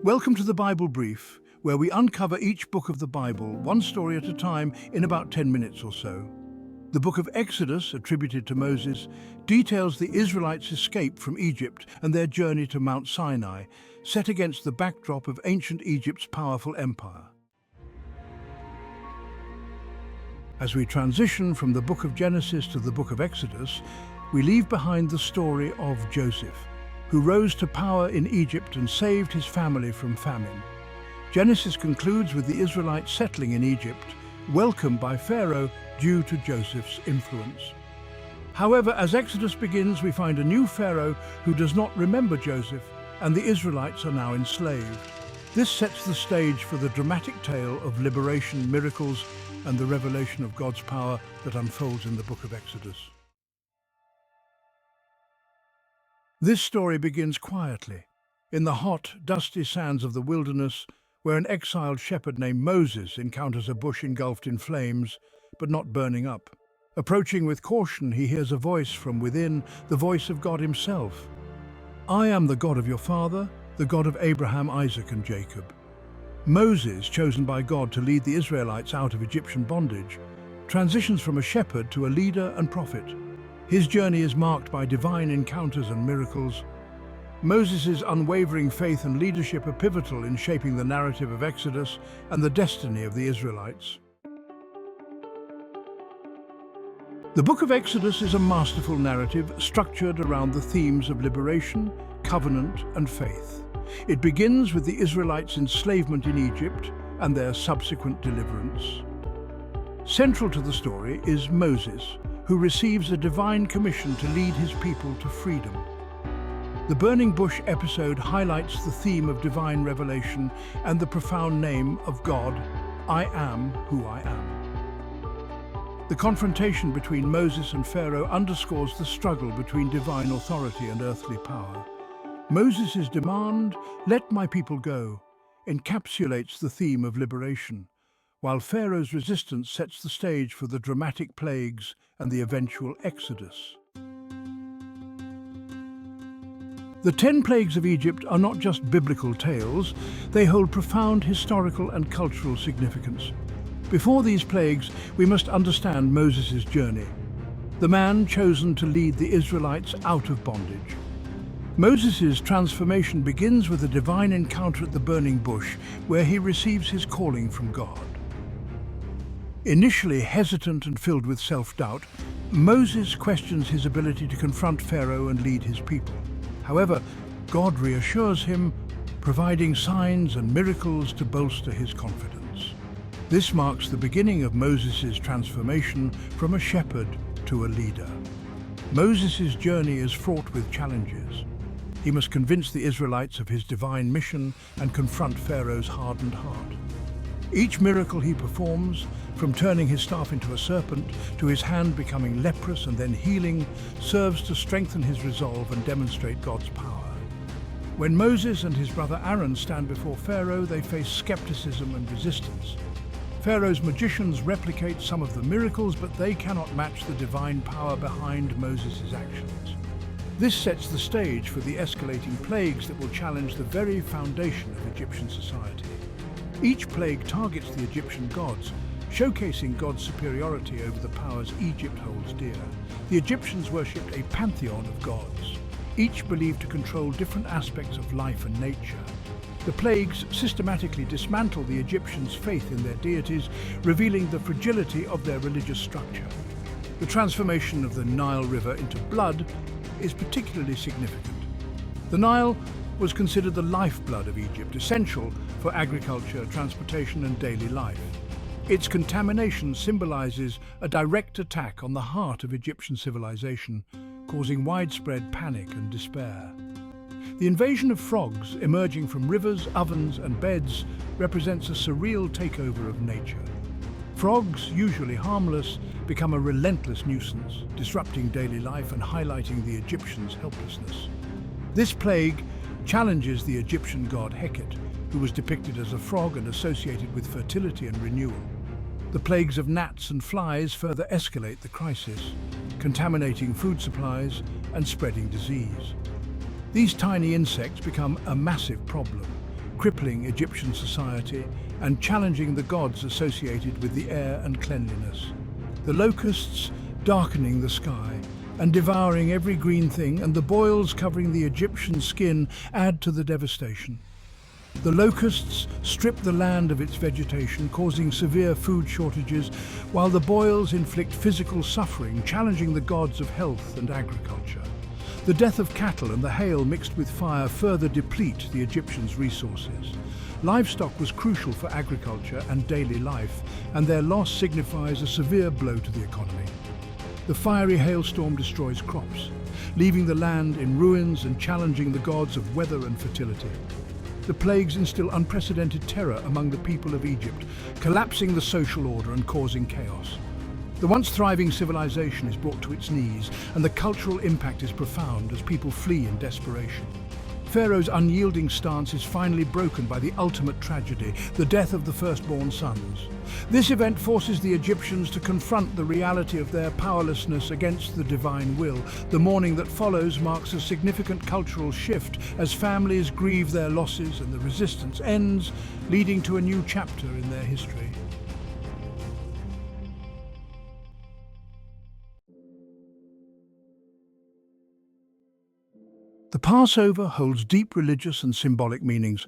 Welcome to the Bible Brief, where we uncover each book of the Bible, one story at a time, in about 10 minutes or so. The book of Exodus, attributed to Moses, details the Israelites' escape from Egypt and their journey to Mount Sinai, set against the backdrop of ancient Egypt's powerful empire. As we transition from the book of Genesis to the book of Exodus, we leave behind the story of Joseph, who rose to power in Egypt and saved his family from famine. Genesis concludes with the Israelites settling in Egypt, welcomed by Pharaoh due to Joseph's influence. However, as Exodus begins, we find a new Pharaoh who does not remember Joseph, and the Israelites are now enslaved. This sets the stage for the dramatic tale of liberation, miracles, and the revelation of God's power that unfolds in the book of Exodus. This story begins quietly, in the hot, dusty sands of the wilderness, where an exiled shepherd named Moses encounters a bush engulfed in flames, but not burning up. Approaching with caution, he hears a voice from within, the voice of God himself. "I am the God of your father, the God of Abraham, Isaac, and Jacob." Moses, chosen by God to lead the Israelites out of Egyptian bondage, transitions from a shepherd to a leader and prophet. His journey is marked by divine encounters and miracles. Moses' unwavering faith and leadership are pivotal in shaping the narrative of Exodus and the destiny of the Israelites. The book of Exodus is a masterful narrative structured around the themes of liberation, covenant, and faith. It begins with the Israelites' enslavement in Egypt and their subsequent deliverance. Central to the story is Moses, who receives a divine commission to lead his people to freedom. The burning bush episode highlights the theme of divine revelation and the profound name of God, "I am who I am." The confrontation between Moses and Pharaoh underscores the struggle between divine authority and earthly power. Moses' demand, "Let my people go," encapsulates the theme of liberation, while Pharaoh's resistance sets the stage for the dramatic plagues and the eventual exodus. The 10 plagues of Egypt are not just biblical tales, they hold profound historical and cultural significance. Before these plagues, we must understand Moses' journey, the man chosen to lead the Israelites out of bondage. Moses' transformation begins with a divine encounter at the burning bush, where he receives his calling from God. Initially hesitant and filled with self-doubt, Moses questions his ability to confront Pharaoh and lead his people. However, God reassures him, providing signs and miracles to bolster his confidence. This marks the beginning of Moses' transformation from a shepherd to a leader. Moses' journey is fraught with challenges. He must convince the Israelites of his divine mission and confront Pharaoh's hardened heart. Each miracle he performs, from turning his staff into a serpent to his hand becoming leprous and then healing, serves to strengthen his resolve and demonstrate God's power. When Moses and his brother Aaron stand before Pharaoh, they face skepticism and resistance. Pharaoh's magicians replicate some of the miracles, but they cannot match the divine power behind Moses' actions. This sets the stage for the escalating plagues that will challenge the very foundation of Egyptian society. Each plague targets the Egyptian gods, showcasing God's superiority over the powers Egypt holds dear. The Egyptians worshipped a pantheon of gods, each believed to control different aspects of life and nature. The plagues systematically dismantle the Egyptians' faith in their deities, revealing the fragility of their religious structure. The transformation of the Nile River into blood is particularly significant. The Nile was considered the lifeblood of Egypt, essential for agriculture, transportation, and daily life. Its contamination symbolizes a direct attack on the heart of Egyptian civilization, causing widespread panic and despair. The invasion of frogs emerging from rivers, ovens, and beds represents a surreal takeover of nature. Frogs, usually harmless, become a relentless nuisance, disrupting daily life and highlighting the Egyptians' helplessness. This plague challenges the Egyptian god Heket, who was depicted as a frog and associated with fertility and renewal. The plagues of gnats and flies further escalate the crisis, contaminating food supplies and spreading disease. These tiny insects become a massive problem, crippling Egyptian society and challenging the gods associated with the air and cleanliness. The locusts darkening the sky and devouring every green thing, and the boils covering the Egyptian skin add to the devastation. The locusts strip the land of its vegetation, causing severe food shortages, while the boils inflict physical suffering, challenging the gods of health and agriculture. The death of cattle and the hail mixed with fire further deplete the Egyptians' resources. Livestock was crucial for agriculture and daily life, and their loss signifies a severe blow to the economy. The fiery hailstorm destroys crops, leaving the land in ruins and challenging the gods of weather and fertility. The plagues instill unprecedented terror among the people of Egypt, collapsing the social order and causing chaos. The once thriving civilization is brought to its knees, and the cultural impact is profound as people flee in desperation. Pharaoh's unyielding stance is finally broken by the ultimate tragedy, the death of the firstborn sons. This event forces the Egyptians to confront the reality of their powerlessness against the divine will. The mourning that follows marks a significant cultural shift as families grieve their losses and the resistance ends, leading to a new chapter in their history. The Passover holds deep religious and symbolic meanings.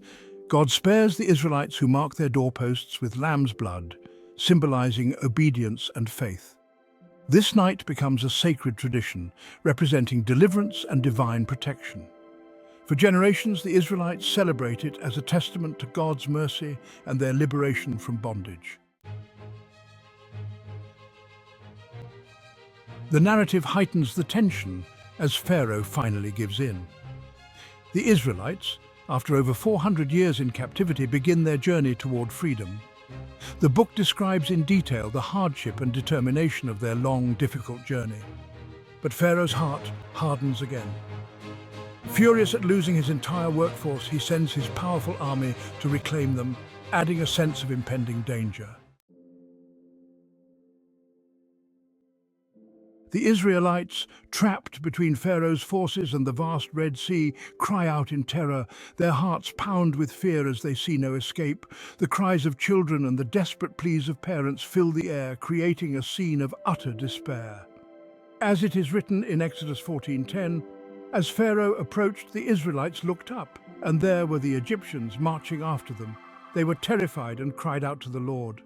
God spares the Israelites who mark their doorposts with lamb's blood, symbolizing obedience and faith. This night becomes a sacred tradition, representing deliverance and divine protection. For generations, the Israelites celebrate it as a testament to God's mercy and their liberation from bondage. The narrative heightens the tension as Pharaoh finally gives in. The Israelites, after over 400 years in captivity, begin their journey toward freedom. The book describes in detail the hardship and determination of their long, difficult journey. But Pharaoh's heart hardens again. Furious at losing his entire workforce, he sends his powerful army to reclaim them, adding a sense of impending danger. The Israelites, trapped between Pharaoh's forces and the vast Red Sea, cry out in terror. Their hearts pound with fear as they see no escape. The cries of children and the desperate pleas of parents fill the air, creating a scene of utter despair. As it is written in Exodus 14:10, as Pharaoh approached, the Israelites looked up, and there were the Egyptians marching after them. They were terrified and cried out to the Lord.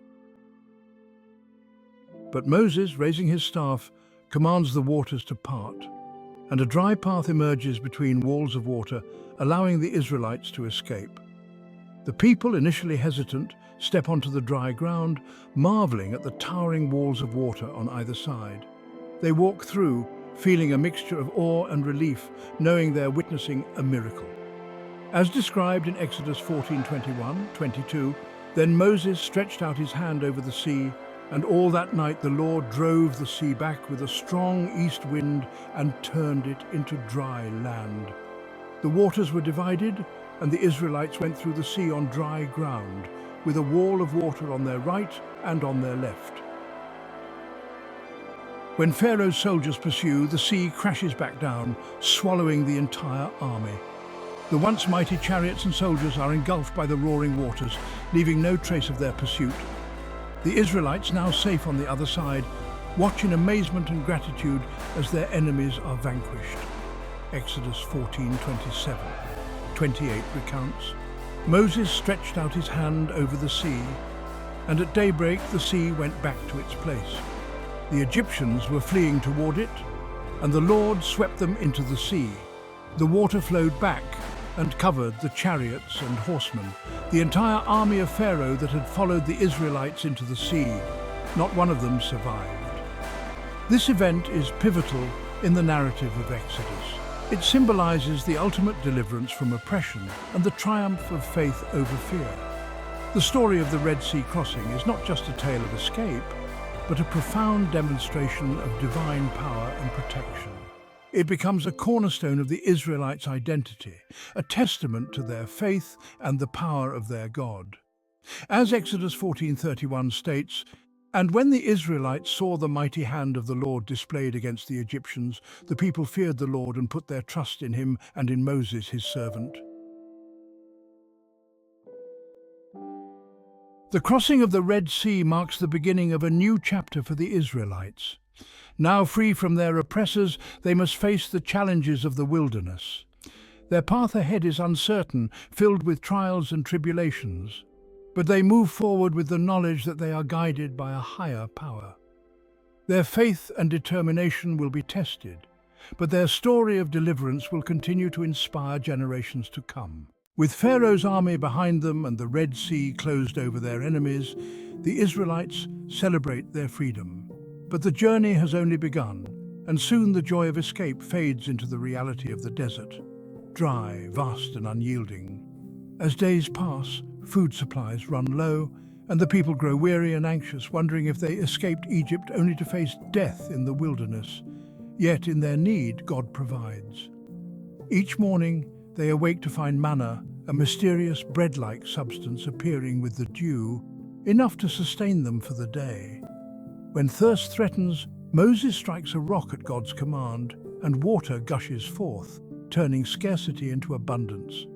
But Moses, raising his staff, commands the waters to part, and a dry path emerges between walls of water, allowing the Israelites to escape. The people, initially hesitant, step onto the dry ground, marveling at the towering walls of water on either side. They walk through, feeling a mixture of awe and relief, knowing they're witnessing a miracle. As described in Exodus 14:21-22, then Moses stretched out his hand over the sea, and all that night the Lord drove the sea back with a strong east wind and turned it into dry land. The waters were divided, and the Israelites went through the sea on dry ground, with a wall of water on their right and on their left. When Pharaoh's soldiers pursue, the sea crashes back down, swallowing the entire army. The once mighty chariots and soldiers are engulfed by the roaring waters, leaving no trace of their pursuit. The Israelites, now safe on the other side, watch in amazement and gratitude as their enemies are vanquished. Exodus 14:27-28 recounts, Moses stretched out his hand over the sea, and at daybreak the sea went back to its place. The Egyptians were fleeing toward it, and the Lord swept them into the sea. The water flowed back and covered the chariots and horsemen, the entire army of Pharaoh that had followed the Israelites into the sea. Not one of them survived. This event is pivotal in the narrative of Exodus. It symbolizes the ultimate deliverance from oppression and the triumph of faith over fear. The story of the Red Sea crossing is not just a tale of escape, but a profound demonstration of divine power and protection. It becomes a cornerstone of the Israelites' identity, a testament to their faith and the power of their God. As Exodus 14:31 states, And when the Israelites saw the mighty hand of the Lord displayed against the Egyptians, the people feared the Lord and put their trust in him and in Moses his servant. The crossing of the Red Sea marks the beginning of a new chapter for the Israelites. Now free from their oppressors, they must face the challenges of the wilderness. Their path ahead is uncertain, filled with trials and tribulations, but they move forward with the knowledge that they are guided by a higher power. Their faith and determination will be tested, but their story of deliverance will continue to inspire generations to come. With Pharaoh's army behind them and the Red Sea closed over their enemies, the Israelites celebrate their freedom. But the journey has only begun, and soon the joy of escape fades into the reality of the desert, dry, vast and unyielding. As days pass, food supplies run low, and the people grow weary and anxious, wondering if they escaped Egypt only to face death in the wilderness. Yet in their need, God provides. Each morning, they awake to find manna, a mysterious bread-like substance appearing with the dew, enough to sustain them for the day. When thirst threatens, Moses strikes a rock at God's command, and water gushes forth, turning scarcity into abundance.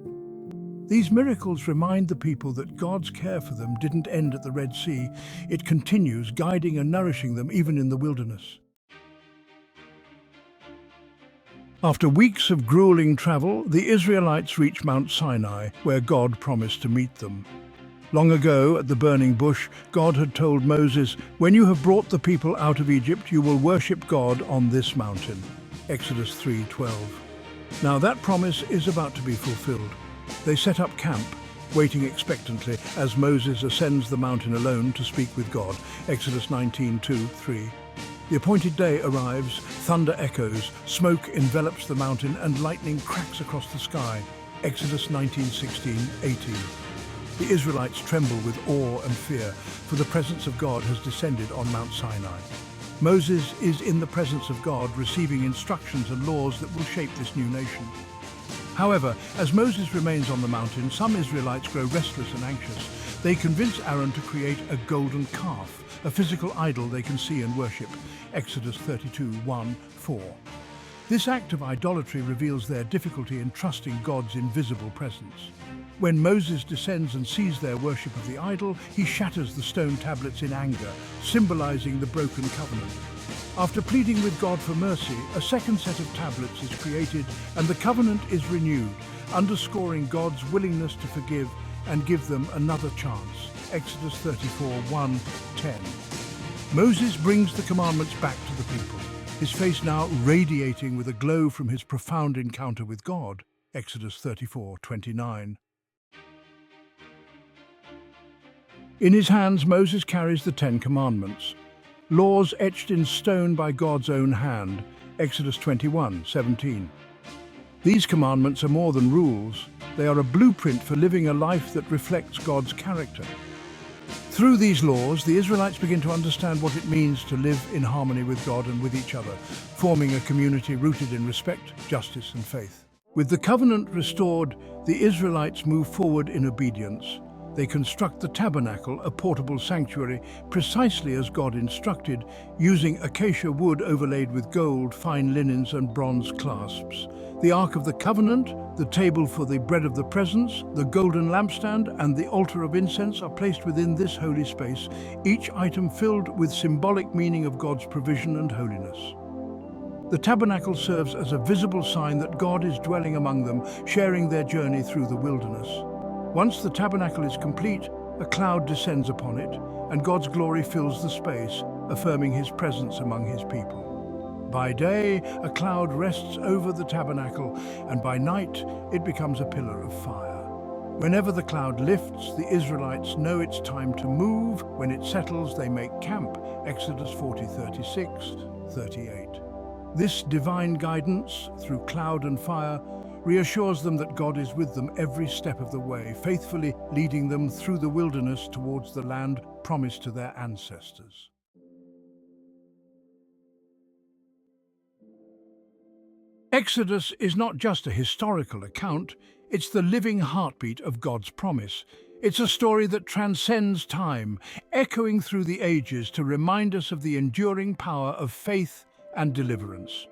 These miracles remind the people that God's care for them didn't end at the Red Sea. It continues, guiding and nourishing them even in the wilderness. After weeks of grueling travel, the Israelites reach Mount Sinai, where God promised to meet them. Long ago, at the burning bush, God had told Moses, "When you have brought the people out of Egypt, you will worship God on this mountain." Exodus 3:12. Now that promise is about to be fulfilled. They set up camp, waiting expectantly as Moses ascends the mountain alone to speak with God. Exodus 19:2-3. The appointed day arrives, thunder echoes, smoke envelops the mountain, and lightning cracks across the sky. Exodus 19:16-18. The Israelites tremble with awe and fear, for the presence of God has descended on Mount Sinai. Moses is in the presence of God, receiving instructions and laws that will shape this new nation. However, as Moses remains on the mountain, some Israelites grow restless and anxious. They convince Aaron to create a golden calf, a physical idol they can see and worship. Exodus 32:1-4. This act of idolatry reveals their difficulty in trusting God's invisible presence. When Moses descends and sees their worship of the idol, he shatters the stone tablets in anger, symbolizing the broken covenant. After pleading with God for mercy, a second set of tablets is created and the covenant is renewed, underscoring God's willingness to forgive and give them another chance. Exodus 34:1-10. Moses brings the commandments back to the people, his face now radiating with a glow from his profound encounter with God. Exodus 34:29. In his hands, Moses carries the Ten Commandments, laws etched in stone by God's own hand. Exodus 21:17. These commandments are more than rules. They are a blueprint for living a life that reflects God's character. Through these laws, the Israelites begin to understand what it means to live in harmony with God and with each other, forming a community rooted in respect, justice, and faith. With the covenant restored, the Israelites move forward in obedience. They construct the Tabernacle, a portable sanctuary, precisely as God instructed, using acacia wood overlaid with gold, fine linens, and bronze clasps. The Ark of the Covenant, the table for the bread of the presence, the golden lampstand, and the altar of incense are placed within this holy space, each item filled with symbolic meaning of God's provision and holiness. The tabernacle serves as a visible sign that God is dwelling among them, sharing their journey through the wilderness. Once the tabernacle is complete, a cloud descends upon it, and God's glory fills the space, affirming his presence among his people. By day, a cloud rests over the tabernacle, and by night, it becomes a pillar of fire. Whenever the cloud lifts, the Israelites know it's time to move. When it settles, they make camp. Exodus 40:36-38. This divine guidance, through cloud and fire, reassures them that God is with them every step of the way, faithfully leading them through the wilderness towards the land promised to their ancestors. Exodus is not just a historical account, it's the living heartbeat of God's promise. It's a story that transcends time, echoing through the ages to remind us of the enduring power of faith and deliverance.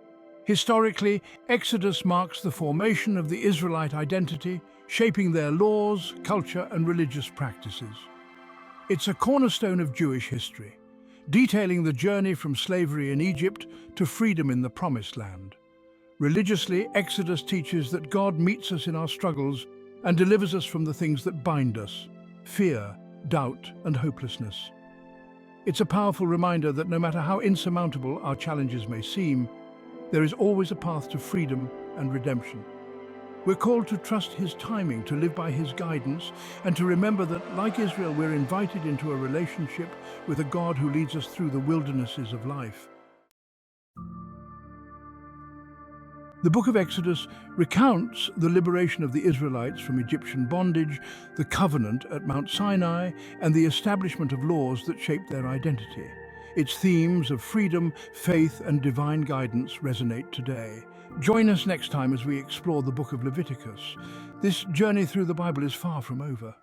Historically, Exodus marks the formation of the Israelite identity, shaping their laws, culture, and religious practices. It's a cornerstone of Jewish history, detailing the journey from slavery in Egypt to freedom in the Promised Land. Religiously, Exodus teaches that God meets us in our struggles and delivers us from the things that bind us: fear, doubt, and hopelessness. It's a powerful reminder that no matter how insurmountable our challenges may seem, there is always a path to freedom and redemption. We're called to trust His timing, to live by His guidance, and to remember that, like Israel, we're invited into a relationship with a God who leads us through the wildernesses of life. The book of Exodus recounts the liberation of the Israelites from Egyptian bondage, the covenant at Mount Sinai, and the establishment of laws that shaped their identity. Its themes of freedom, faith, and divine guidance resonate today. Join us next time as we explore the book of Leviticus. This journey through the Bible is far from over.